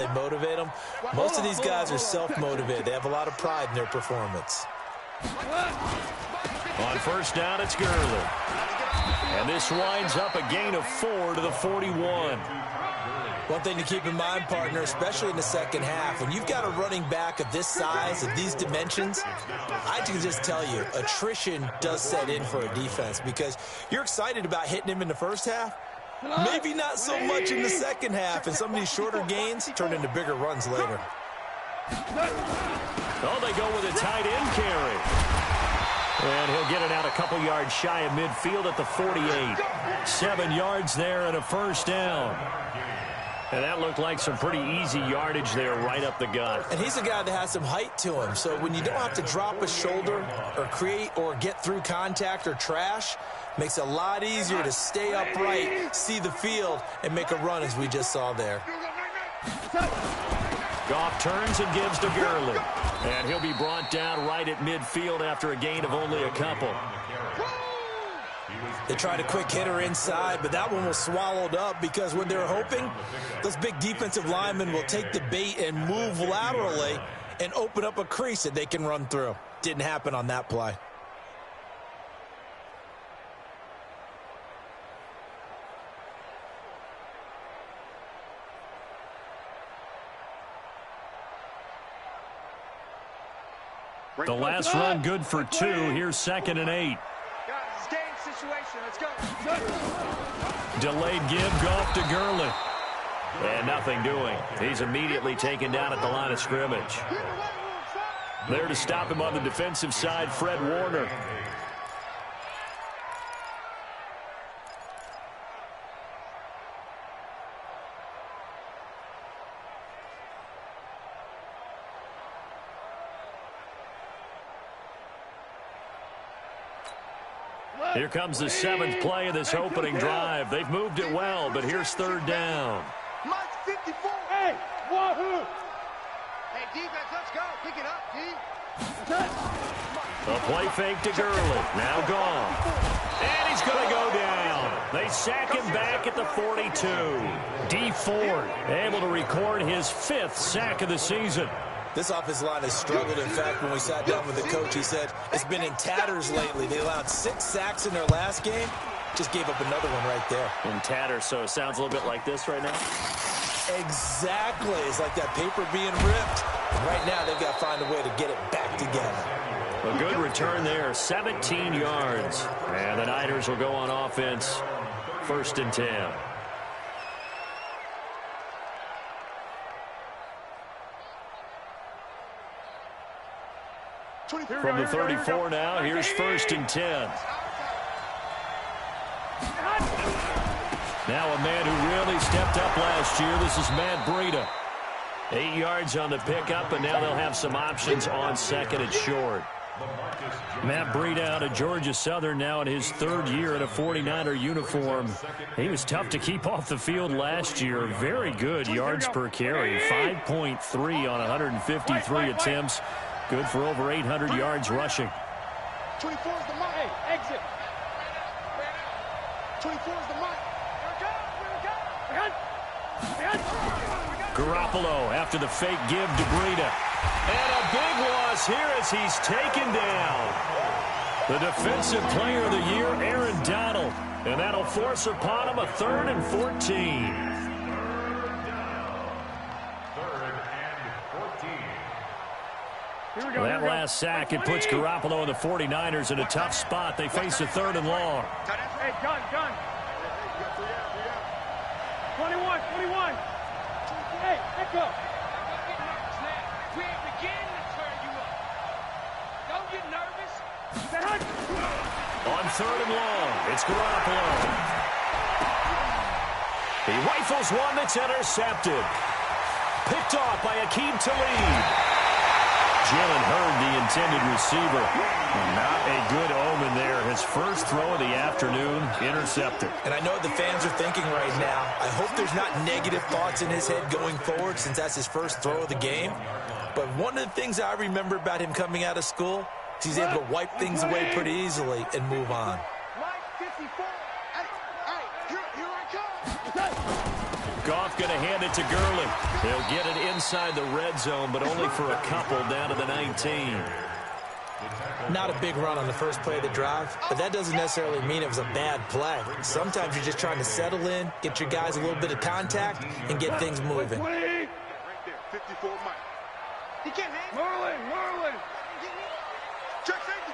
They motivate them. Most of these guys are self-motivated. They have a lot of pride in their performance. On first down, it's Gurley. And this winds up a gain of 4 to the 41. One thing to keep in mind, partner, especially in the second half, when you've got a running back of this size, of these dimensions, I can just tell you, attrition does set in for a defense because you're excited about hitting him in the first half. Maybe not so much in the second half, and some of these shorter gains turn into bigger runs later. Oh, they go with a tight end carry. And he'll get it out a couple yards shy of midfield at the 48. 7 yards there and a first down. And that looked like some pretty easy yardage there right up the gut. And he's a guy that has some height to him. So when you don't have to drop a shoulder or create or get through contact or trash, makes it a lot easier to stay upright, see the field, and make a run as we just saw there. Goff turns and gives to Gurley. And he'll be brought down right at midfield after a gain of only a couple. They tried a quick hitter inside, but that one was swallowed up because when they're hoping, those big defensive linemen will take the bait and move laterally and open up a crease that they can run through. Didn't happen on that play. The last run good for 2. Here's 2nd and 8. Let's go. Delayed give, Goff to Gurley. And nothing doing. He's immediately taken down at the line of scrimmage. There to stop him on the defensive side, Fred Warner. Here comes the 7th play of this opening drive. They've moved it well, but here's 3rd down. Mike's 54. Hey, wahoo! Hey, defense, let's go. Pick it up, D. A play fake to Gurley. Now gone. And he's going to go down. They sack him back at the 42. D Ford able to record his 5th sack of the season. This offensive line has struggled. In fact, when we sat down with the coach, he said it's been in tatters lately. They allowed 6 sacks in their last game. Just gave up another one right there. In tatters, so it sounds a little bit like this right now? Exactly. It's like that paper being ripped. And right now, they've got to find a way to get it back together. A good return there, 17 yards. And the Niners will go on offense, 1st and 10. From the 34 now, here's 1st and 10. Now a man who really stepped up last year. This is Matt Breida. 8 yards on the pickup, and now they'll have some options on 2nd and short. Matt Breida out of Georgia Southern now in his 3rd year in a 49er uniform. He was tough to keep off the field last year. Very good yards per carry, 5.3 on 153 attempts. Good for over 800 yards rushing. 24 is the mark. Hey, exit. 24 is the mark. Garoppolo after the fake give to Breida. And a big loss here as he's taken down. The defensive player of the year, Aaron Donald. And that'll force upon him a 3rd and 14. That last sack, it puts Garoppolo and the 49ers in a tough spot. They face a 3rd and long. Hey, gun. 21. Hey, echo. We ain't beginning to turn you up. Don't get nervous. On 3rd and long, it's Garoppolo. He rifles one that's intercepted. Picked off by Akeem Talib. Jalen Hurd, the intended receiver. Not a good omen there. His first throw of the afternoon, intercepted. And I know what the fans are thinking right now. I hope there's not negative thoughts in his head going forward since that's his first throw of the game. But one of the things I remember about him coming out of school is he's able to wipe things away pretty easily and move on. off, going to hand it to Gurley. He'll get it inside the red zone, but only for a couple down to the 19. Not a big run on the first play of the drive, but that doesn't necessarily mean it was a bad play. Sometimes you're just trying to settle in, get your guys a little bit of contact, and get things moving. Right there, 54 Mike. He can't hang. Marlin. Check safety.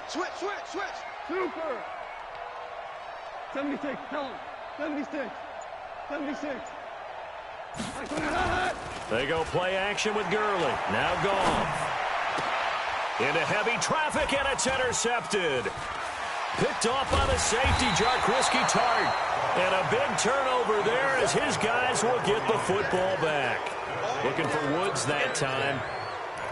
Switch. Super. 76, tell him. 76. They go play action with Gurley. Now Goff. Into heavy traffic, and it's intercepted. Picked off by the safety, Jarkrisky Tart. And a big turnover there as his guys will get the football back. Looking for Woods that time.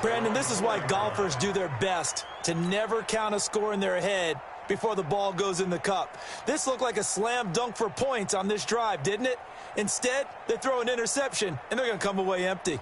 Brandon, this is why golfers do their best to never count a score in their head before the ball goes in the cup. This looked like a slam dunk for points on this drive, didn't it? Instead, they throw an interception, and they're going to come away empty.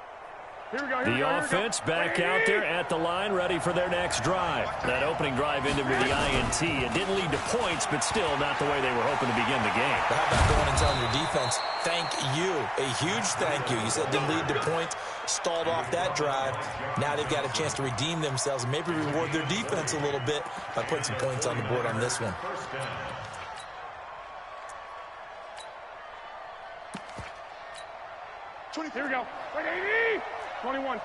The offense back out there at the line, ready for their next drive. That opening drive ended with the INT. It didn't lead to points, but still not the way they were hoping to begin the game. But how about going and telling your defense, thank you, a huge thank you. You said it didn't lead to points, stalled off that drive. Now they've got a chance to redeem themselves and maybe reward their defense a little bit by putting some points on the board on this one. Here we go. 21.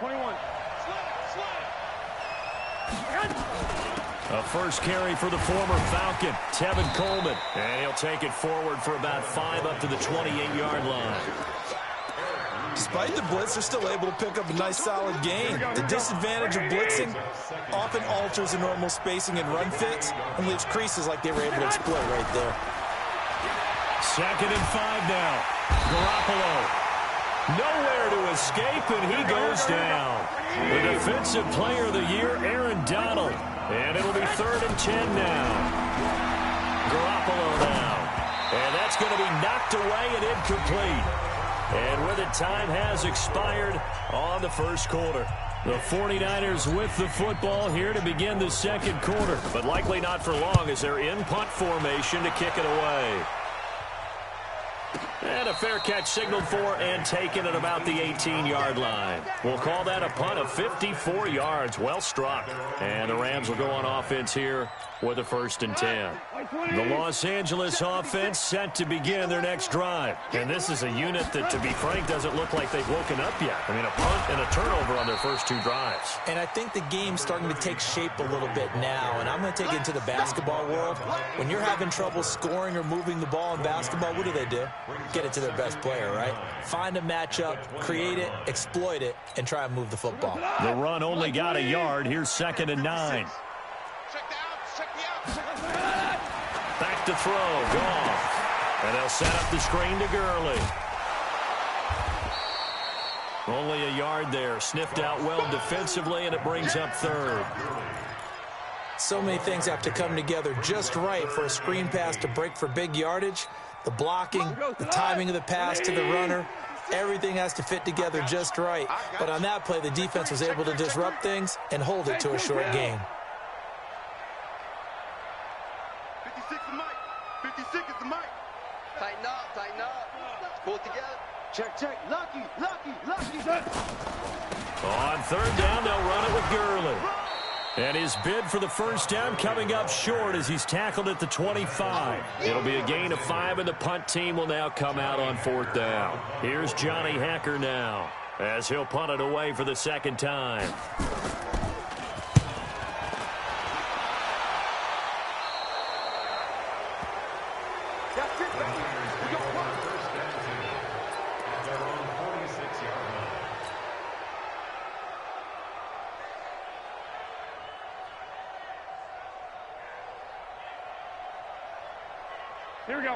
A first carry for the former Falcon, Tevin Coleman. And he'll take it forward for about 5 up to the 28-yard line. Despite the blitz, they're still able to pick up a nice, solid gain. The disadvantage of blitzing often alters the normal spacing and run fits and leaves creases like they were able to exploit right there. 2nd and 5 now. Garoppolo. Nowhere to escape, and he goes down. The defensive player of the year, Aaron Donald. And it'll be 3rd and 10 now. Garoppolo now. And that's going to be knocked away and incomplete. And with it, time has expired on the first quarter. The 49ers with the football here to begin the second quarter, but likely not for long as they're in punt formation to kick it away. And a fair catch signaled for and taken at about the 18-yard line. We'll call that a punt of 54 yards. Well struck. And the Rams will go on offense here with a 1st and 10. The Los Angeles offense set to begin their next drive. And this is a unit that, to be frank, doesn't look like they've woken up yet. I mean, a punt and a turnover on their first 2 drives. And I think the game's starting to take shape a little bit now. And I'm going to take it into the basketball world. When you're having trouble scoring or moving the ball in basketball, what do? Get it to their best player, right? Find a matchup, create it, exploit it, and try and move the football. The run only got a yard. Here's 2nd and 9. Back to throw. Goff. And they'll set up the screen to Gurley. Only a yard there. Sniffed out well defensively, and it brings up 3rd. So many things have to come together just right for a screen pass to break for big yardage. The blocking, the timing of the pass to the runner, everything has to fit together just right. But on that play, the defense was able to disrupt things and hold it to a short gain. 56 is Mike. 56 is the Mike. Tighten up. Pull it together. Check. Lucky. On 3rd down, they'll run it with Gurley. And his bid for the first down coming up short as he's tackled at the 25. It'll be a gain of 5, and the punt team will now come out on 4th down. Here's Johnny Hacker now as he'll punt it away for the 2nd time.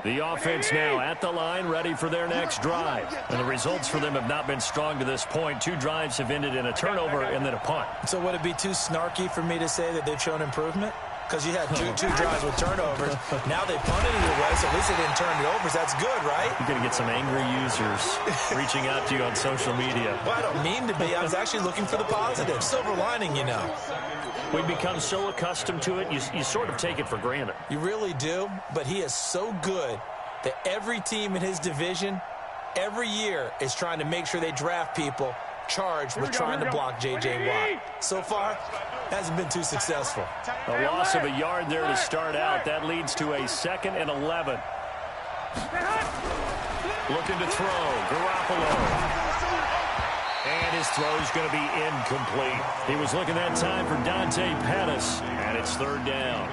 The offense now at the line, ready for their next drive. And the results for them have not been strong to this point. 2 drives have ended in a turnover and then a punt. So would it be too snarky for me to say that they've shown improvement? because you had two drives with turnovers. Now they punted it away, so at least they didn't turn it over. So that's good, right? You're going to get some angry users reaching out to you on social media. Well, I don't mean to be. I was actually looking for the positive. Silver lining, you know. We become so accustomed to it, you sort of take it for granted. You really do, but he is so good that every team in his division, every year, is trying to make sure they draft people charged with trying to block J.J. Watt. So far, hasn't been too successful. A loss of a yard there to start out. That leads to a 2nd and 11. Looking to throw. Garoppolo. And his throw is going to be incomplete. He was looking that time for Dante Pettis, and it's 3rd down.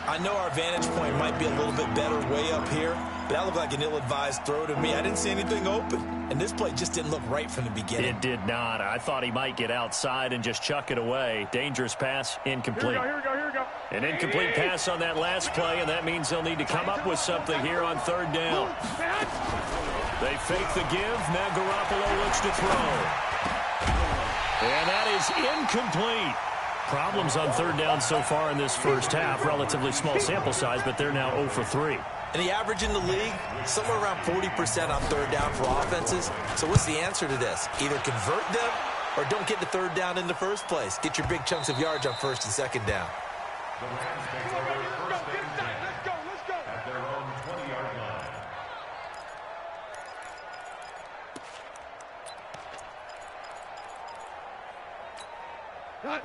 I know our vantage point might be a little bit better way up here, but that looked like an ill-advised throw to me. I didn't see anything open, and this play just didn't look right from the beginning. It did not. I thought he might get outside and just chuck it away. Dangerous pass, incomplete. Here we go. An incomplete pass on that last play, and that means they'll need to come up with something here on 3rd down. They fake the give. Now Garoppolo looks to throw. And that is incomplete. Problems on 3rd down so far in this first half. Relatively small sample size, but they're now 0 for 3. And the average in the league, somewhere around 40% on 3rd down for offenses. So what's the answer to this? Either convert them or don't get the 3rd down in the first place. Get your big chunks of yards on 1st and 2nd down.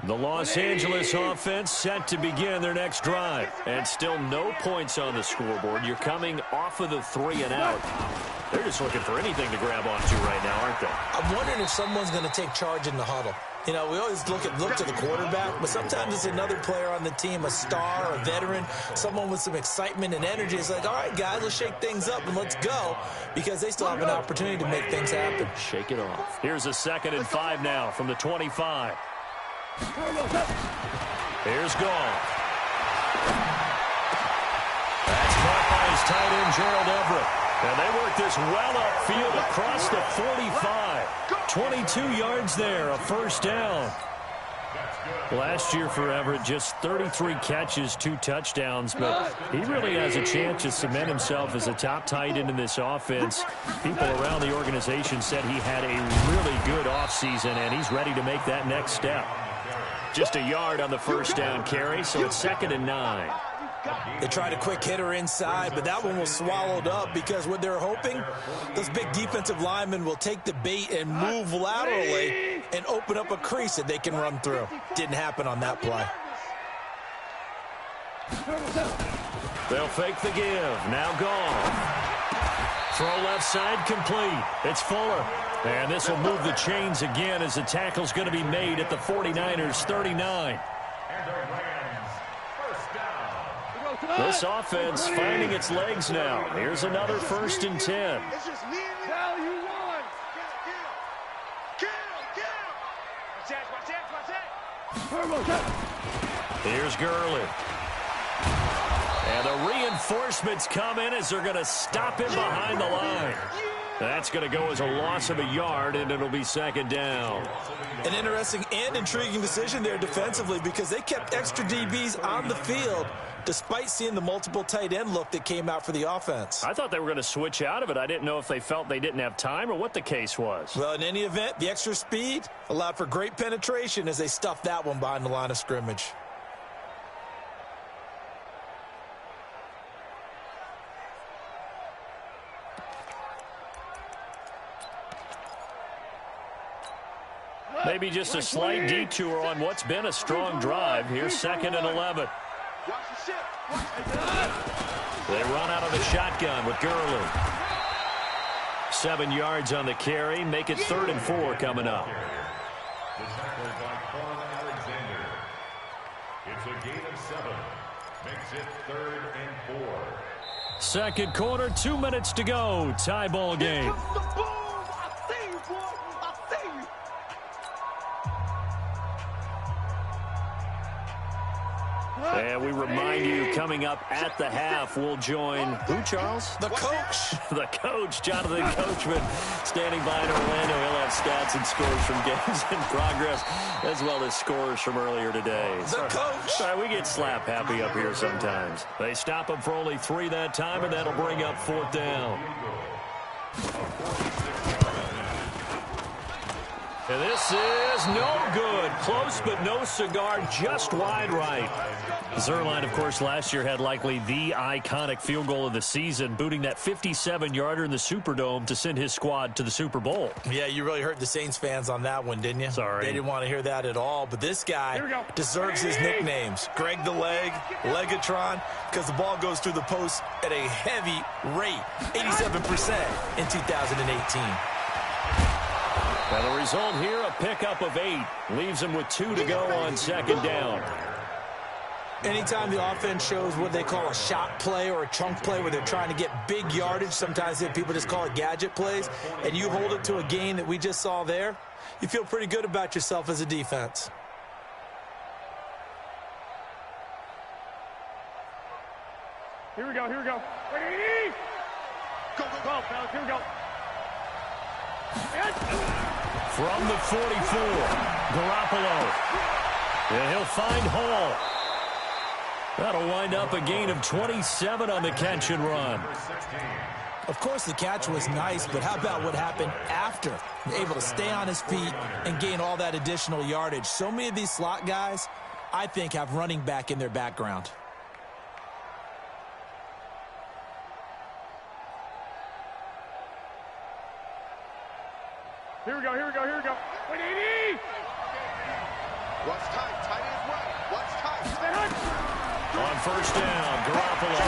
The Los Angeles offense set to begin their next drive. And still no points on the scoreboard. You're coming off of the 3 and out. They're just looking for anything to grab onto right now, aren't they? I'm wondering if someone's going to take charge in the huddle. You know, we always look to the quarterback, but sometimes it's another player on the team, a star, a veteran, someone with some excitement and energy. It's like, all right, guys, let's shake things up and let's go, because they still have an opportunity to make things happen. Shake it off. Here's a 2nd and 5 now from the 25. Here's Gall. That's caught by his tight end, Gerald Everett. And they work this well upfield across the 45. 22 yards there, a 1st down. Last year for Everett, just 33 catches, 2 touchdowns, but he really has a chance to cement himself as a top tight end in this offense. People around the organization said he had a really good offseason, and he's ready to make that next step. Just a yard on the 1st down carry, so it's 2nd and 9. They tried a quick hitter inside, but that one was swallowed up because what they're hoping, those big defensive linemen will take the bait and move laterally and open up a crease that they can run through. Didn't happen on that play. They'll fake the give. Now gone. Throw left side complete. It's Fuller. And this will move the chains again as the tackle's going to be made at the 49ers 39. This offense finding its legs now. Here's another 1st and 10. It's just me and you. Watch it. Here's Gurley. And the reinforcements come in as they're going to stop him behind the line. That's going to go as a loss of a yard, and it'll be 2nd down. An interesting and intriguing decision there defensively, because they kept extra DBs on the field despite seeing the multiple tight end look that came out for the offense. I thought they were going to switch out of it. I didn't know if they felt they didn't have time or what the case was. Well, in any event, the extra speed allowed for great penetration as they stuffed that one behind the line of scrimmage. Maybe just a slight detour on what's been a strong drive. Here's 2nd and 11. They run out of the shotgun with Gurley. 7 yards on the carry. Make it 3rd and 4 coming up. It's a gain of 7. Makes it 3rd and 4. Second quarter, 2 minutes to go. Tie ball game. And we remind you, coming up at the half, we'll join who, Charles? The coach. The coach, Jonathan Coachman, standing by in Orlando. He'll have stats and scores from games in progress, as well as scores from earlier today. The coach. Sorry, we get slap happy up here sometimes. They stop him for only 3 that time, and that'll bring up 4th down. And this is no good. Close, but no cigar, just wide right. Zuerlein, of course, last year had likely the iconic field goal of the season, booting that 57-yarder in the Superdome to send his squad to the Super Bowl. Yeah, you really hurt the Saints fans on that one, didn't you? Sorry. They didn't want to hear that at all. But this guy deserves his nicknames. Greg the Leg, Legatron, because the ball goes through the post at a heavy rate, 87% in 2018. Now the result here, a pickup of 8. Leaves him with 2 to go on 2nd down. Anytime the offense shows what they call a shot play or a chunk play where they're trying to get big yardage, sometimes people just call it gadget plays, and you hold it to a gain that we just saw there, you feel pretty good about yourself as a defense. Here we go, here we go. Ready? Go, go, go, fellas, here we go. From the 44, Garoppolo. And he'll find Hall. That'll wind up a gain of 27 on the catch and run. Of course, the catch was nice, but how about what happened after? Able to stay on his feet and gain all that additional yardage. So many of these slot guys, I think, have running back in their background. Here we go, here we go, here we go. 180! Watch tight. Tight is right. Watch tight. On 1st down, Garoppolo.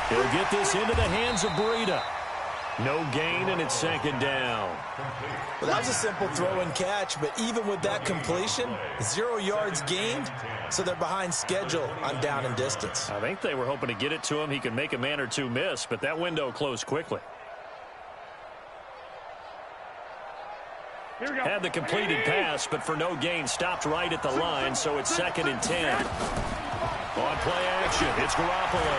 He'll get this into the hands of Breida. No gain, and it's 2nd down. Well, that was a simple throw and catch, but even with that completion, 0 yards gained, so they're behind schedule on down and distance. I think they were hoping to get it to him. He could make a man or two miss, but that window closed quickly. Had the completed pass, but for no gain, stopped right at the line, so it's 2nd and 10. On play action, it's Garoppolo.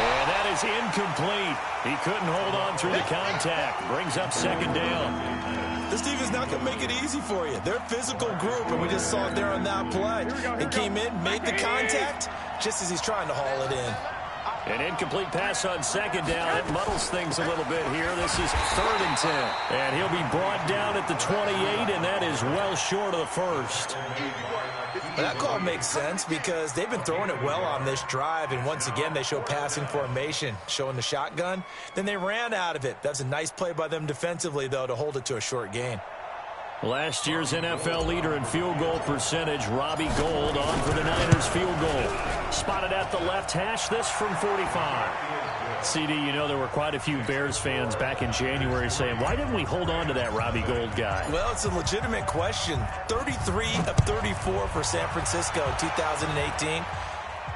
And that is incomplete. He couldn't hold on through the contact. Brings up 2nd down. This team is not going to make it easy for you. They're a physical group, and we just saw it there on that play. It came in, made the contact, just as he's trying to haul it in. An incomplete pass on 2nd down. It muddles things a little bit here. This is 3rd and 10. And he'll be brought down at the 28, and that is well short of the 1st. Well, that call makes sense because they've been throwing it well on this drive, and once again they show passing formation, showing the shotgun. Then they ran out of it. That's a nice play by them defensively, though, to hold it to a short gain. Last year's NFL leader in field goal percentage, Robbie Gould, on for the Niners field goal. Spotted at the left hash, this from 45. CD, you know there were quite a few Bears fans back in January saying, why didn't we hold on to that Robbie Gould guy? Well, it's a legitimate question. 33 of 34 for San Francisco in 2018.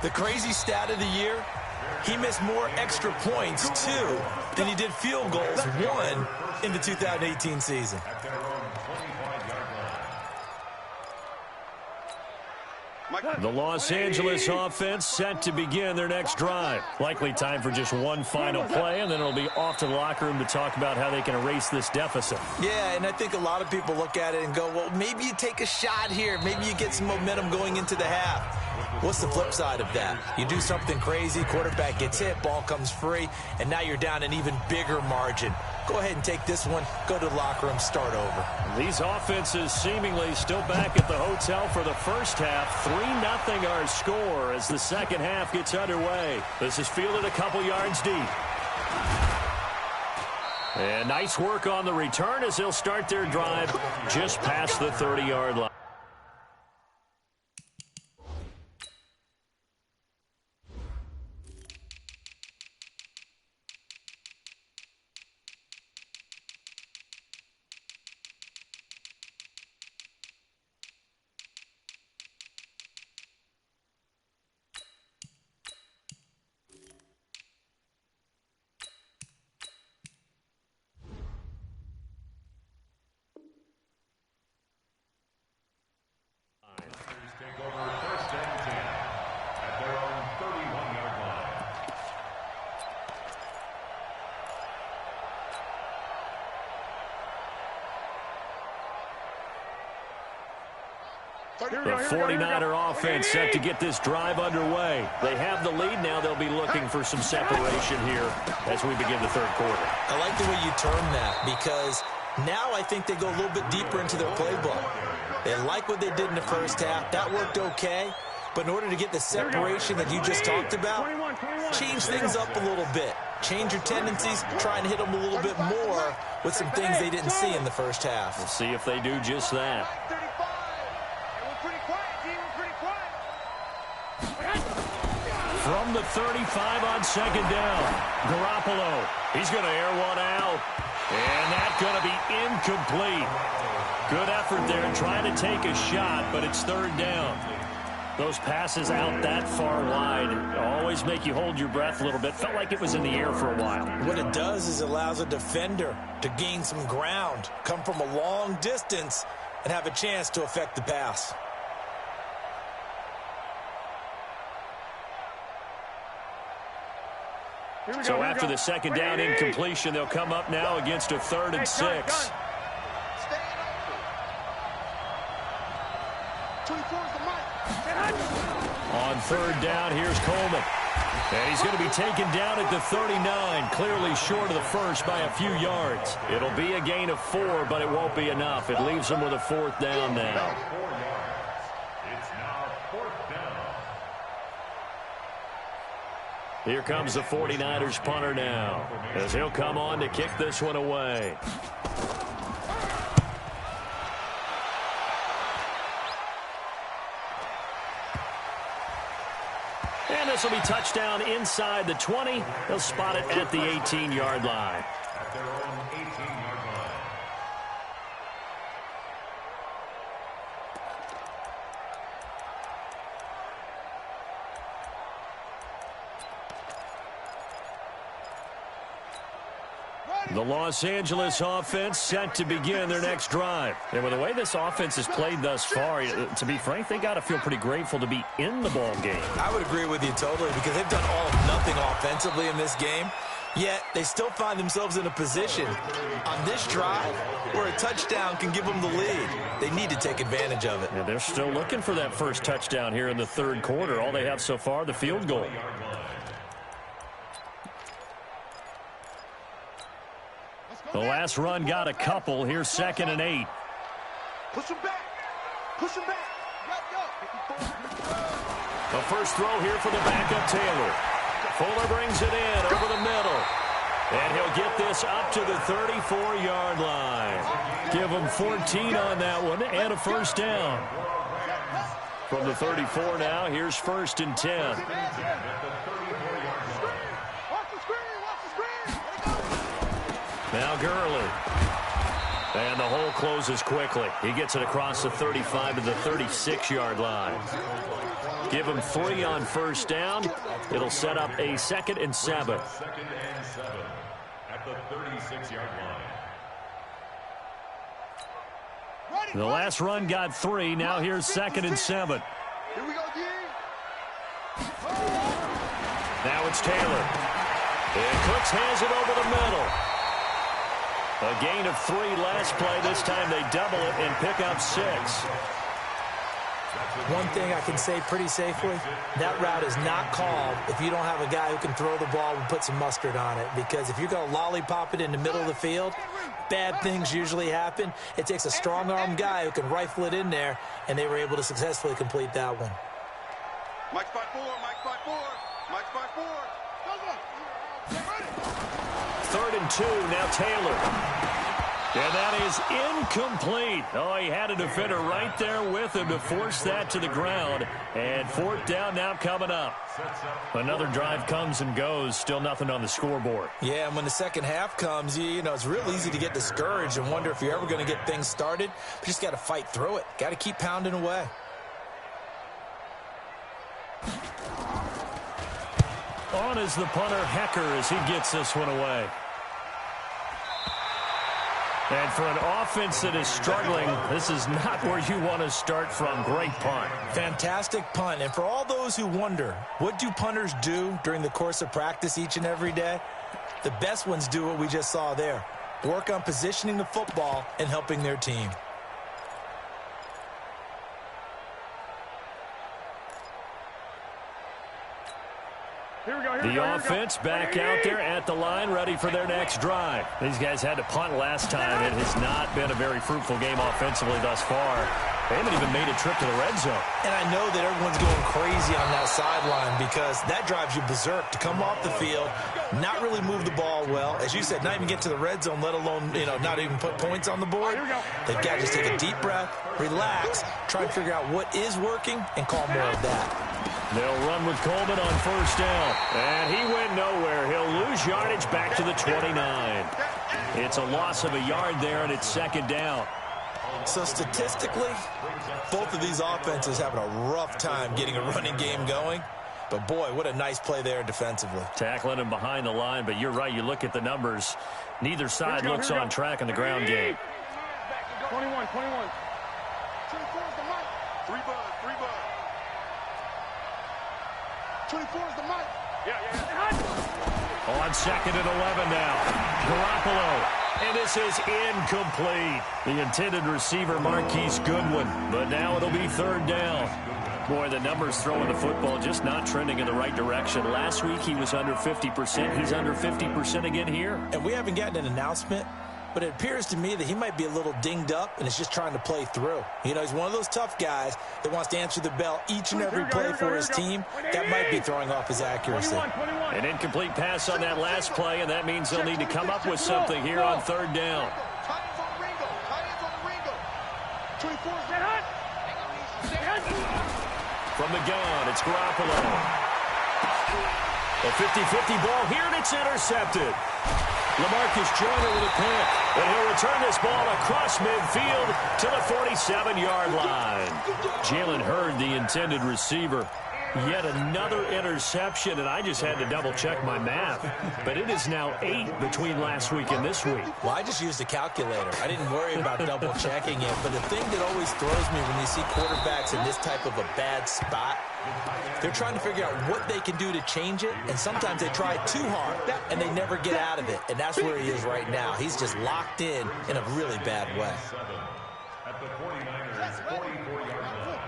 The crazy stat of the year, he missed more extra points, 2, than he did field goals, 1, in the 2018 season. The Los Angeles offense set to begin their next drive. Likely time for just one final play, and then it'll be off to the locker room to talk about how they can erase this deficit. Yeah, and I think a lot of people look at it and go, well, maybe you take a shot here. Maybe you get some momentum going into the half. What's the flip side of that? You do something crazy, quarterback gets hit, ball comes free, and now you're down an even bigger margin. Go ahead and take this one, go to the locker room, start over. These offenses seemingly still back at the hotel for the first half. 3-0 our score as the second half gets underway. This is fielded a couple yards deep. And nice work on the return as they'll start their drive just past the 30-yard line. The 49er offense set to get this drive underway. They have the lead now. They'll be looking for some separation here as we begin the third quarter. I like the way you term that, because now I think they go a little bit deeper into their playbook. They like what they did in the first half. That worked okay. But in order to get the separation that you just talked about, change things up a little bit. Change your tendencies, try and hit them a little bit more with some things they didn't see in the first half. We'll see if they do just that. From the 35 on second down, Garoppolo. He's going to air one out. And that's going to be incomplete. Good effort there trying to take a shot, but it's third down. Those passes out that far wide always make you hold your breath a little bit. Felt like it was in the air for a while. What it does is it allows a defender to gain some ground, come from a long distance, and have a chance to affect the pass. So after the second down incompletion, they'll come up now against a 3rd and 6. On third down, here's Coleman. And he's going to be taken down at the 39, clearly short of the first by a few yards. It'll be a gain of 4, but it won't be enough. It leaves them with a 4th down now. It's now 4th down. Here comes the 49ers punter now, as he'll come on to kick this one away. And this will be touchdown inside the 20. They'll spot it at the 18-yard line. At their own 18-yard line. The Los Angeles offense set to begin their next drive. And with the way this offense has played thus far, to be frank, they got to feel pretty grateful to be in the ball game. I would agree with you totally, because they've done all or nothing offensively in this game, yet they still find themselves in a position on this drive where a touchdown can give them the lead. They need to take advantage of it. And they're still looking for that first touchdown here in the third quarter. All they have so far, the field goal. The last run got a couple. Here's 2nd and 8. Push him back. Push him back. The first throw here for the backup Taylor. Fuller brings it in over the middle. And he'll get this up to the 34-yard line. Give him 14 on that one and a first down. From the 34 now, here's 1st and 10. Now Gurley. And the hole closes quickly. He gets it across the 35 to the 36-yard line. Give him 3 on first down. It'll set up a 2nd and 7. 2nd and 7 at the 36-yard line. The last run got 3. Now here's 2nd and 7. Here we go, D. Now it's Taylor. And Cooks has it over the middle. A gain of 3 last play. This time they double it and pick up 6. One thing I can say pretty safely, that route is not called if you don't have a guy who can throw the ball and put some mustard on it. Because if you're going to lollipop it in the middle of the field, bad things usually happen. It takes a strong-arm guy who can rifle it in there, and they were able to successfully complete that one. Mike spot 4, Mike spot 4, Mike spot 4. 3rd and 2, now Taylor. And that is incomplete. Oh, he had a defender right there with him to force that to the ground. And 4th down now coming up. Another drive comes and goes. Still nothing on the scoreboard. Yeah, and when the second half comes, you know, it's real easy to get discouraged and wonder if you're ever going to get things started. But you just got to fight through it. Got to keep pounding away. On is the punter, Hecker, as he gets this one away. And for an offense that is struggling, this is not where you want to start from. Great punt. Fantastic punt. And for all those who wonder, what do punters do during the course of practice each and every day? The best ones do what we just saw there. Work on positioning the football and helping their team. The offense back out there at the line, ready for their next drive. These guys had to punt last time. It has not been a very fruitful game offensively thus far. They haven't even made a trip to the red zone. And I know that everyone's going crazy on that sideline because that drives you berserk to come off the field, not really move the ball well. As you said, not even get to the red zone, let alone, not even put points on the board. They've got to just take a deep breath, relax, try and figure out what is working, and call more of that. They'll run with Coleman on first down. And he went nowhere. He'll lose yardage back to the 29. It's a loss of a yard there, and it's second down. So statistically, both of these offenses having a rough time getting a running game going. But, boy, what a nice play there defensively. Tackling him behind the line, but you're right. You look at the numbers. Neither side looks on track in the ground game. 21. 24 is the mic. 3 bud. 24 is the mic. Yeah. On second and 11 now. Garoppolo. And this is incomplete. The intended receiver, Marquise Goodwin. But now it'll be third down. Boy, the numbers throwing the football just not trending in the right direction. Last week he was under 50%. He's under 50% again here. And we haven't gotten an announcement, but it appears to me that he might be a little dinged up and is just trying to play through. He's one of those tough guys that wants to answer the bell each and every play for his team. That might be throwing off his accuracy. An incomplete pass on that last play, and that means they'll need to come up with something here on third down. From the gun, it's Garoppolo. A 50-50 ball here, and it's intercepted. LaMarcus Joyner with a pick, and he'll return this ball across midfield to the 47-yard line. Jalen Hurd, the intended receiver. Yet another interception, and I just had to double-check my math. But it is now 8 between last week and this week. Well, I just used a calculator. I didn't worry about double-checking it. But the thing that always throws me when you see quarterbacks in this type of a bad spot, they're trying to figure out what they can do to change it, and sometimes they try too hard, and they never get out of it. And that's where he is right now. He's just locked in a really bad way. At the 49ers, 44-yard line.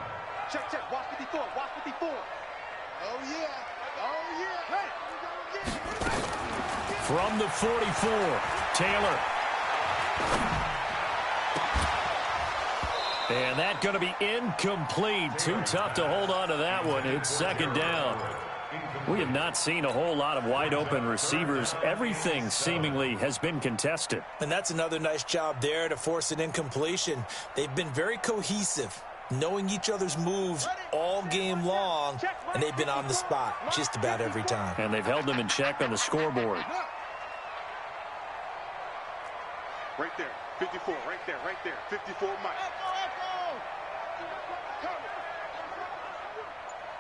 Check. Watch 54. Oh, yeah. Hey. From the 44, Taylor. And that's going to be incomplete. Too tough to hold on to that one. It's second down. We have not seen a whole lot of wide-open receivers. Everything seemingly has been contested. And that's another nice job there to force an incompletion. They've been very cohesive, knowing each other's moves all game long, and they've been on the spot just about every time. And they've held them in check on the scoreboard. Right there, 54, right there, 54, Mike.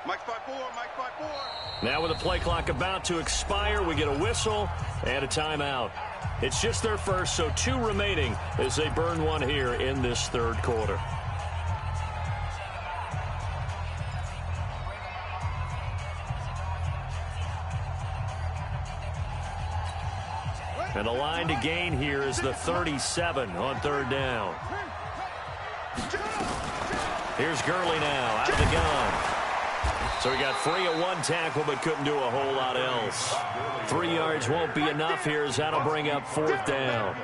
Mike 5-4. Now with the play clock about to expire, we get a whistle and a timeout. It's just their first, so 2 remaining as they burn one here in this third quarter. And the line to gain here is the 37 on third down. Here's Gurley now out of the gun. So he got free of 1 tackle but couldn't do a whole lot else. 3 yards won't be enough here as that'll bring up fourth down.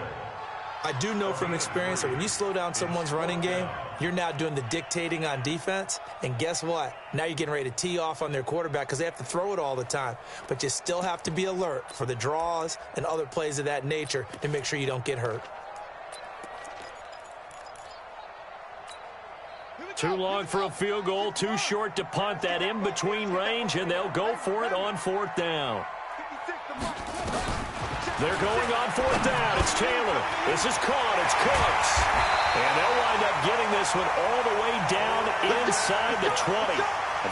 I do know from experience that when you slow down someone's running game, you're now doing the dictating on defense. And guess what? Now you're getting ready to tee off on their quarterback because they have to throw it all the time. But you still have to be alert for the draws and other plays of that nature to make sure you don't get hurt. Too long for a field goal, too short to punt. That in-between range, and they'll go for it on fourth down. They're going on fourth down. It's Taylor. This is caught. It's Cooks. And they'll wind up getting this one all the way down inside the 20.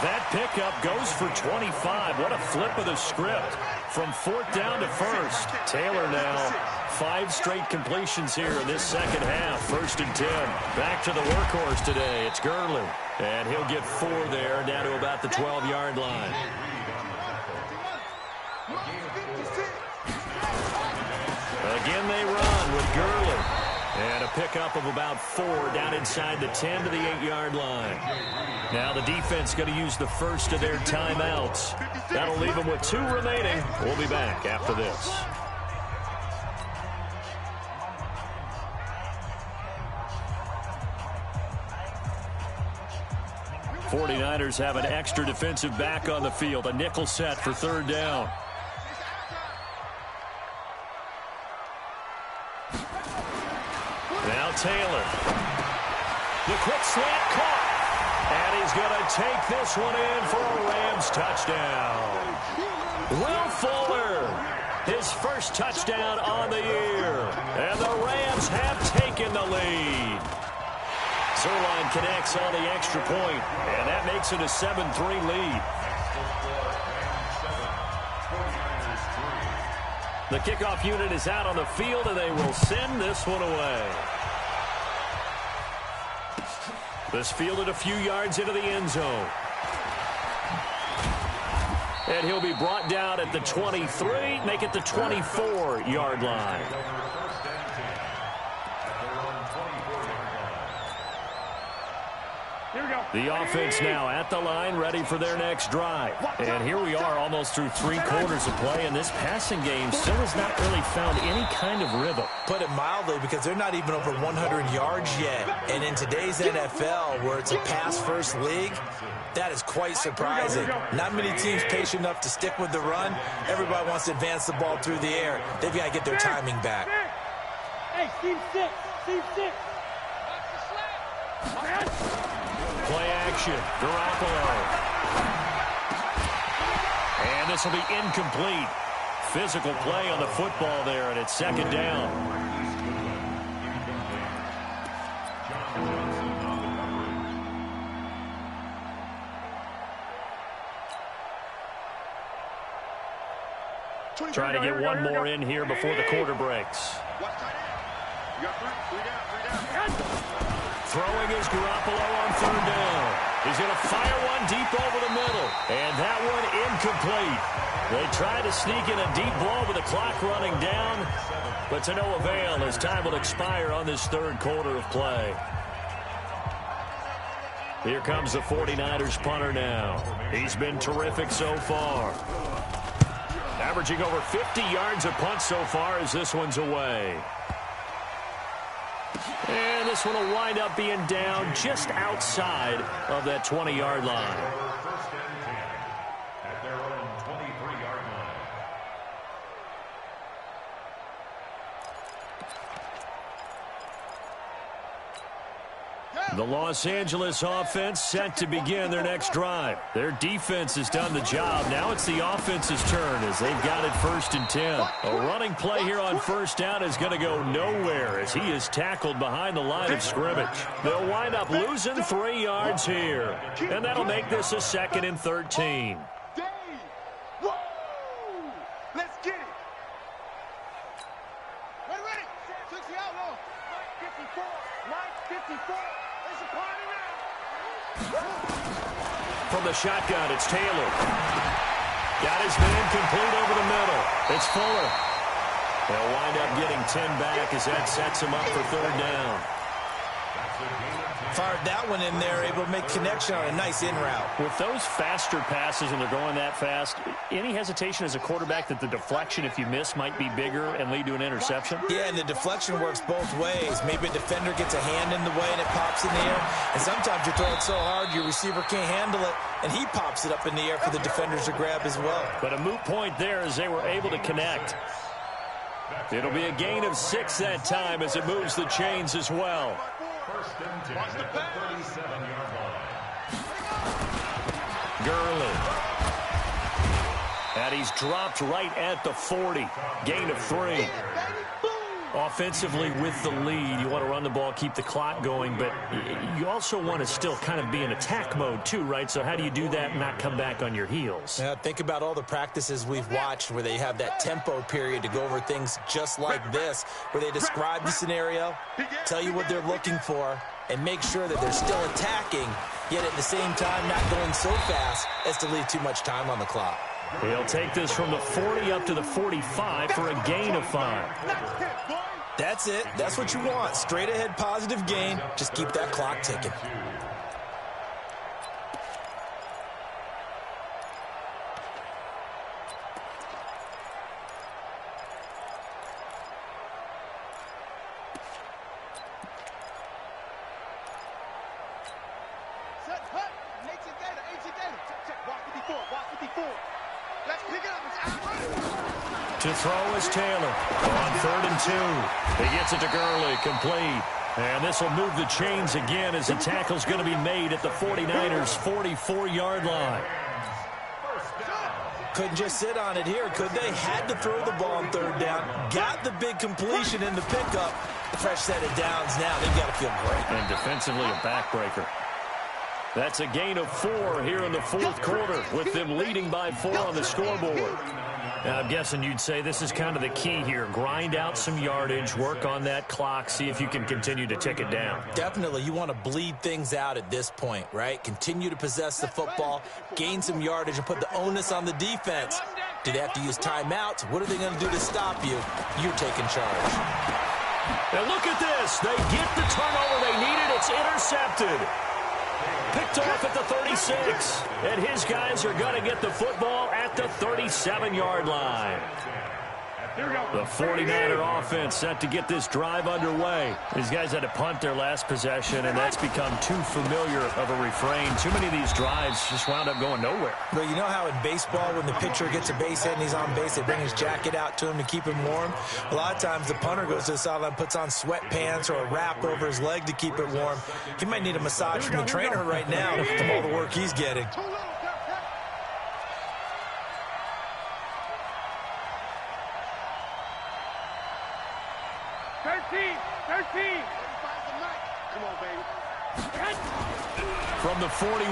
That pickup goes for 25. What a flip of the script. From fourth down to first. Taylor now 5 straight completions here in this second half. 1st and 10. Back to the workhorse today. It's Gurley. And he'll get 4 there down to about the 12-yard line. Again, they run with Gurley. And a pickup of about 4 down inside the 10 to the 8-yard line. Now the defense going to use the first of their timeouts. That'll leave them with 2 remaining. We'll be back after this. '49ers have an extra defensive back on the field. A nickel set for 3rd down. Now Taylor. The quick slant caught. And he's going to take this one in for a Rams touchdown. Will Fuller, his first touchdown on the year. And the Rams have taken the lead. Zerline connects on the extra point, and that makes it a 7-3 lead. The kickoff unit is out on the field, and they will send this one away. This fielded a few yards into the end zone. And he'll be brought down at the 23, make it the 24-yard line. The offense now at the line, ready for their next drive. And here we are almost through 3 quarters of play, and this passing game still has not really found any kind of rhythm. Put it mildly, because they're not even over 100 yards yet. And in today's NFL, where it's a pass-first league, that is quite surprising. Not many teams patient enough to stick with the run. Everybody wants to advance the ball through the air. They've got to get their timing back. Hey, Steve 6. Steve 6. Play action. Garoppolo. And this will be incomplete. Physical play on the football there, and it's 2nd down. Trying to get one more in here before the quarter breaks. Throwing is Garoppolo on 3rd down. He's going to fire one deep over the middle. And that one incomplete. They try to sneak in a deep ball with the clock running down, but to no avail as time will expire on this 3rd quarter of play. Here comes the 49ers punter now. He's been terrific so far. Averaging over 50 yards a punt so far as this one's away. And this one will wind up being down just outside of that 20-yard line. First and 10 at their own 23-yard line. The Los Angeles offense set to begin their next drive. Their defense has done the job. Now it's the offense's turn as they've got it 1st and 10. A running play here on 1st down is going to go nowhere as he is tackled behind the line of scrimmage. They'll wind up losing 3 yards here, and that'll make this a 2nd and 13. Let's get it. Ready. 60 outlaw. Mike 54. Mike 54. It's a party now. From the shotgun, it's Taylor. Got his man complete over the middle. It's Fuller. They'll wind up getting 10 back as that sets him up for 3rd down. Fired that one in there, able to make connection on a nice in route. With those faster passes and they're going that fast, any hesitation as a quarterback that the deflection, if you miss, might be bigger and lead to an interception? Yeah, and the deflection works both ways. Maybe a defender gets a hand in the way and it pops in the air. And sometimes you throw it so hard your receiver can't handle it, and he pops it up in the air for the defenders to grab as well. But a moot point there as they were able to connect. It'll be a gain of 6 that time as it moves the chains as well. First and 10 at the 37-yard line. Gurley. And he's dropped right at the 40. Gain of 3. Offensively with the lead, you want to run the ball, keep the clock going, but you also want to still kind of be in attack mode too, right? So how do you do that and not come back on your heels? Yeah, think about all the practices we've watched where they have that tempo period to go over things just like this, where they describe the scenario, tell you what they're looking for, and make sure that they're still attacking, yet at the same time not going so fast as to leave too much time on the clock. He'll take this from the 40 up to the 45 for a gain of 5. That's it. That's what you want. Straight ahead positive gain. Just keep that clock ticking. To throw is Taylor on 3rd and 2. He gets it to Gurley, complete. And this will move the chains again as the tackle's going to be made at the 49ers' 44-yard line. Couldn't just sit on it here, could they? Had to throw the ball on 3rd down. Got the big completion in the pickup. The fresh set of downs now. They've got to feel great. And defensively a backbreaker. That's a gain of 4 here in the 4th quarter, with them leading by 4 on the scoreboard. Now, I'm guessing you'd say this is kind of the key here. Grind out some yardage, work on that clock, see if you can continue to tick it down. Definitely. You want to bleed things out at this point, right? Continue to possess the football, gain some yardage, and put the onus on the defense. Do they have to use timeouts? What are they going to do to stop you? You're taking charge. And look at this. They get the turnover they needed. It's intercepted. Picked off at the 36. And his guys are going to get the football at the 37-yard line. The 49er offense set to get this drive underway. These guys had to punt their last possession, and that's become too familiar of a refrain. Too many of these drives just wound up going nowhere. But you know how in baseball, when the pitcher gets a base hit and he's on base, they bring his jacket out to him to keep him warm? A lot of times the punter goes to the sideline, puts on sweatpants or a wrap over his leg to keep it warm. He might need a massage from the trainer right now from all the work he's getting. Come on, baby. From the 41,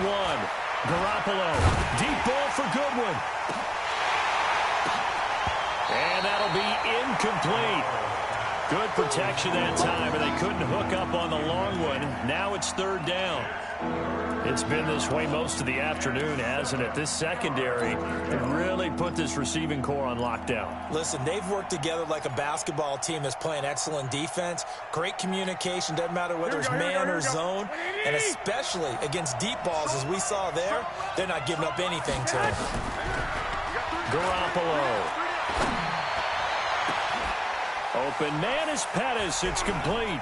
Garoppolo. Deep ball for Goodwin. And that'll be incomplete. Good protection that time, and they couldn't hook up on the long one. Now it's 3rd down. It's been this way most of the afternoon, hasn't it? This secondary really put this receiving core on lockdown. Listen, they've worked together like a basketball team that's playing excellent defense. Great communication, doesn't matter whether it's man or zone. And especially against deep balls, as we saw there, they're not giving up anything to him. Garoppolo. Open man is Pettis. It's complete.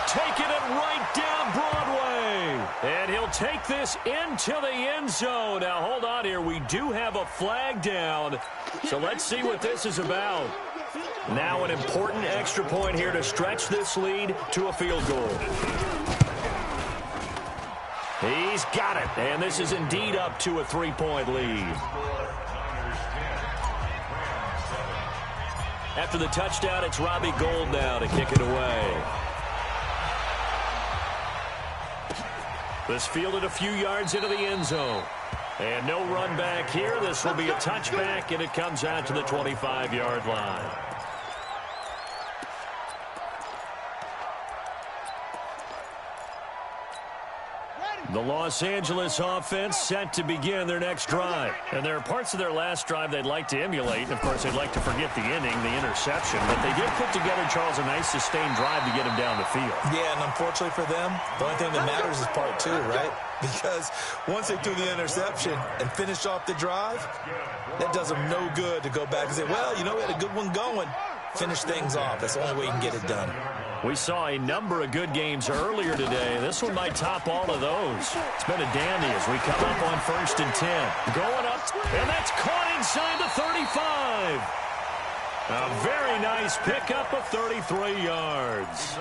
Taking it right down Broadway. And he'll take this into the end zone. Now, hold on here. We do have a flag down. So let's see what this is about. Now an important extra point here to stretch this lead to a field goal. He's got it. And this is indeed up to a 3-point lead. After the touchdown, it's Robbie Gould now to kick it away. This fielded a few yards into the end zone. And no run back here. This will be a touchback, and it comes out to the 25-yard line. The Los Angeles offense set to begin their next drive. And there are parts of their last drive they'd like to emulate. And, of course, they'd like to forget the inning, the interception. But they did put together, Charles, a nice sustained drive to get him down the field. Yeah, and unfortunately for them, the only thing that matters is part 2, right? Because once they threw the interception and finished off the drive, that does them no good to go back and say, well, you know, we had a good one going. Finish things off. That's the only way you can get it done. We saw a number of good games earlier today. This one might top all of those. It's been a dandy as we come up on 1st and 10. Going up, and that's caught inside the 35. A very nice pickup of 33 yards.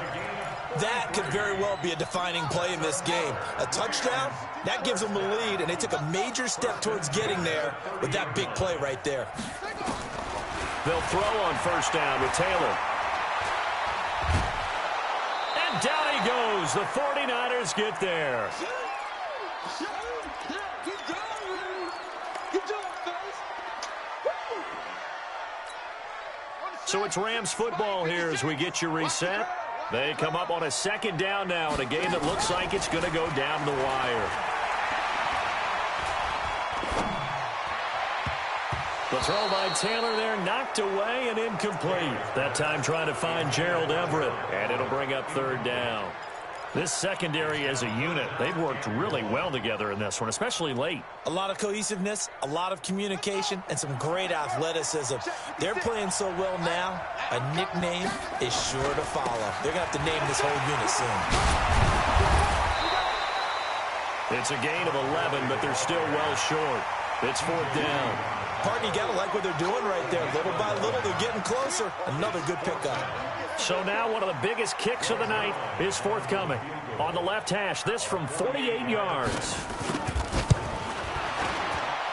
That could very well be a defining play in this game. A touchdown, that gives them a lead, and they took a major step towards getting there with that big play right there. They'll throw on 1st down with Taylor. And down he goes. The 49ers get there. So it's Rams football here as we get you reset. They come up on a 2nd down now in a game that looks like it's going to go down the wire. The throw by Taylor there, knocked away and incomplete. That time trying to find Gerald Everett, and it'll bring up third down. This secondary as a unit, they've worked really well together in this one, especially late. A lot of cohesiveness, a lot of communication, and some great athleticism. They're playing so well now, a nickname is sure to follow. They're going to have to name this whole unit soon. It's a gain of 11, but they're still well short. It's fourth down. Partner, you got to like what they're doing right there. Little by little, they're getting closer. Another good pickup. So now one of the biggest kicks of the night is forthcoming. On the left hash, this from 48 yards.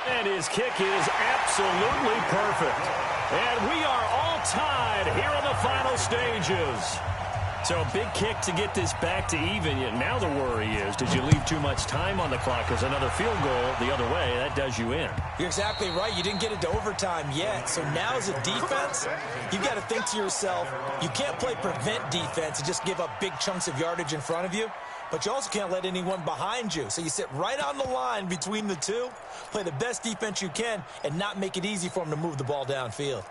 And his kick is absolutely perfect. And we are all tied here in the final stages. So a big kick to get this back to even. Now the worry is, did you leave too much time on the clock? Because another field goal the other way, that does you in. You're exactly right. You didn't get into overtime yet. So now as a defense, you've got to think to yourself, you can't play prevent defense and just give up big chunks of yardage in front of you. But you also can't let anyone behind you. So you sit right on the line between the two, play the best defense you can, and not make it easy for them to move the ball downfield.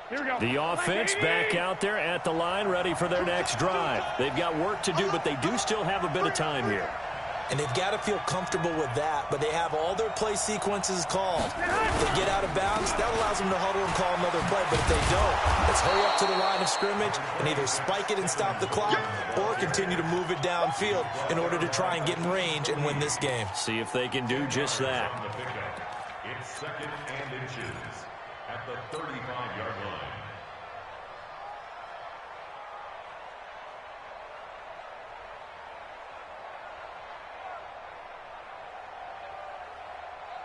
Here we go. The offense back out there at the line, ready for their next drive. They've got work to do, but they do still have a bit of time here. And they've got to feel comfortable with that, but they have all their play sequences called. If they get out of bounds, that allows them to huddle and call another play, but if they don't, let's hurry up to the line of scrimmage and either spike it and stop the clock or continue to move it downfield in order to try and get in range and win this game. See if they can do just that. It's second and inches at the 35-yard line.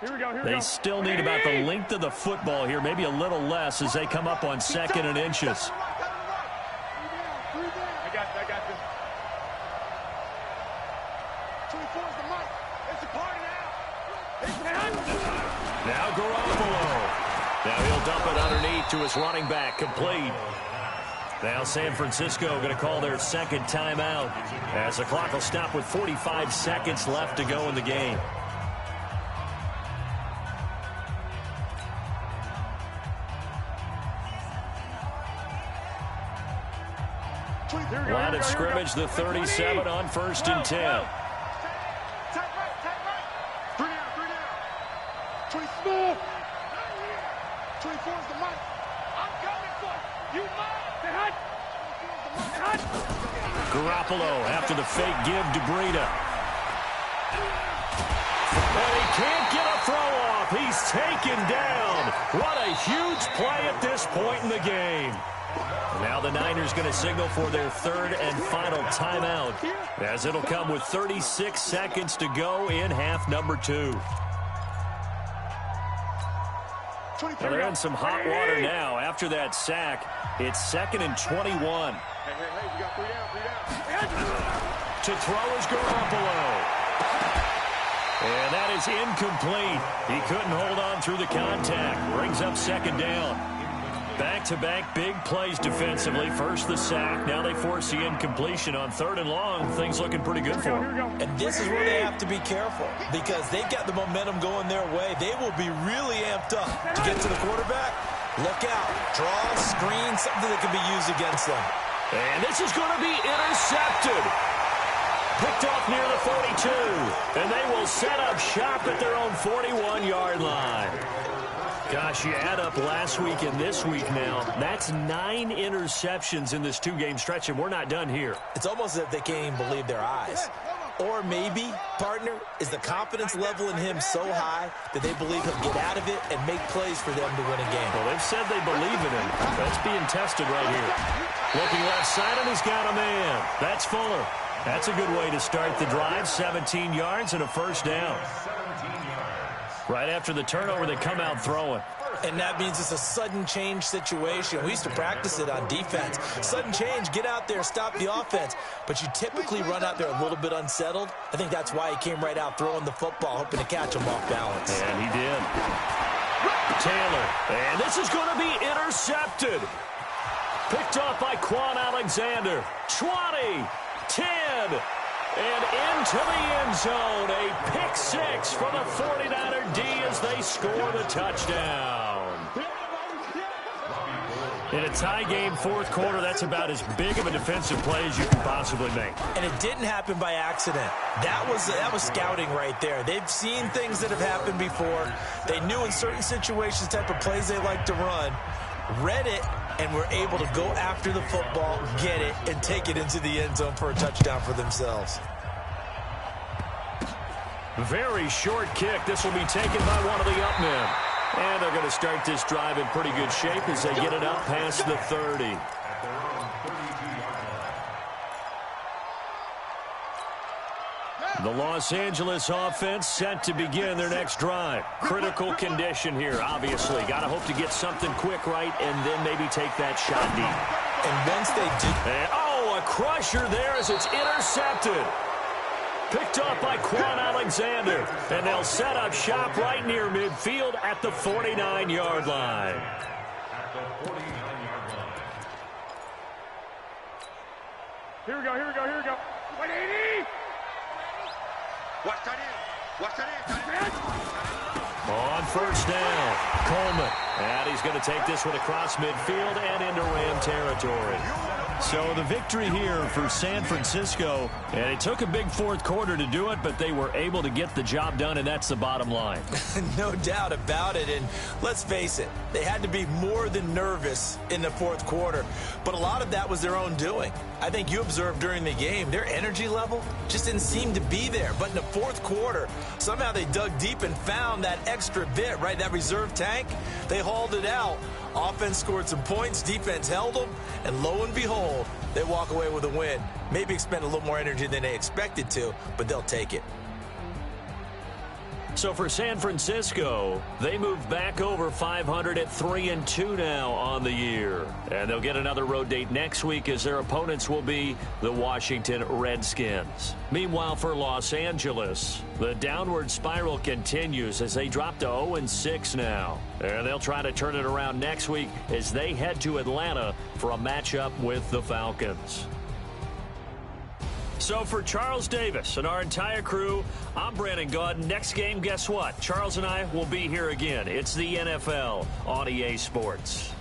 Here we go. Here we They go. still need about the length of the football here, maybe a little less as they come up on second and inches. I got this. 24 is the mic. It's a party now. Now Garoppolo. Now he'll dump it underneath to his running back, complete. Now San Francisco going to call their second timeout as the clock will stop with 45 seconds left to go in the game. Line of scrimmage, the 37 on 1st and 10. Tight right. 3 down. 20 smooth. 24 is the mic. I'm coming for you. Garoppolo after the fake give to Breida. And he can't get a throw off. He's taken down. What a huge play at this point in the game. Now the Niners going to signal for their third and final timeout as it'll come with 36 seconds to go in half number 2. Well, they're in some hot water now after that sack. It's 2nd and 21. Hey, we got 3 down. To throw is Garoppolo. And that is incomplete. He couldn't hold on through the contact. Brings up 2nd down. Back-to-back big plays defensively. First the sack. Now they force the incompletion on 3rd and long. Things looking pretty good for them. And this is where they have to be careful because they've got the momentum going their way. They will be really amped up to get to the quarterback. Look out. Draw, screen, something that can be used against them. And this is going to be intercepted. Picked off near the 42. And they will set up shop at their own 41-yard line. Gosh, you add up last week and this week now. That's 9 interceptions in this 2-game stretch, and we're not done here. It's almost as if they can't even believe their eyes. Or maybe, partner, is the confidence level in him so high that they believe he'll get out of it and make plays for them to win a game. Well, they've said they believe in him. That's being tested right here. Looking left side, and he's got a man. That's Fuller. That's a good way to start the drive. 17 yards and a first down. Right after the turnover, they come out throwing. And that means it's a sudden change situation. We used to practice it on defense. Sudden change, get out there, stop the offense. But you typically run out there a little bit unsettled. I think that's why he came right out throwing the football, hoping to catch him off balance. And he did. Taylor. And this is going to be intercepted. Picked off by Quan Alexander. 20, 10. And into the end zone. A pick six for the 49er D as they score the touchdown. In a tie game, fourth quarter, that's about as big of a defensive play as you can possibly make. And it didn't happen by accident. That was scouting right there. They've seen things that have happened before. They knew in certain situations type of plays they like to run, read it, and were able to go after the football, get it, and take it into the end zone for a touchdown for themselves. Very short kick. This will be taken by one of the up men. And they're going to start this drive in pretty good shape as they get it up past the 30. The Los Angeles offense set to begin their next drive. Critical condition here, obviously. Got to hope to get something quick right and then maybe take that shot deep. And once they do... And, oh, a crusher there as it's intercepted. Picked off by Quan Alexander. And they'll set up shop right near midfield at the 49-yard line. Here we go, here we go, here we go. 180! Watch that in. Watch that in. On first down, Coleman. And he's going to take this one across midfield and into Ram territory. So the victory here for San Francisco, and it took a big fourth quarter to do it, but they were able to get the job done, and that's the bottom line. No doubt about it, and let's face it, they had to be more than nervous in the fourth quarter, but a lot of that was their own doing. I think you observed during the game, their energy level just didn't seem to be there, but in the fourth quarter, somehow they dug deep and found that extra bit, right, that reserve tank. They hauled it out. Offense scored some points, defense held them, and lo and behold, they walk away with a win. Maybe expend a little more energy than they expected to, but they'll take it. So for San Francisco, they move back over 500 at 3-2 now on the year. And they'll get another road date next week as their opponents will be the Washington Redskins. Meanwhile, for Los Angeles, the downward spiral continues as they drop to 0-6 now. And they'll try to turn it around next week as they head to Atlanta for a matchup with the Falcons. So for Charles Davis and our entire crew, I'm Brandon Gaud. Next game, guess what? Charles and I will be here again. It's the NFL on EA Sports.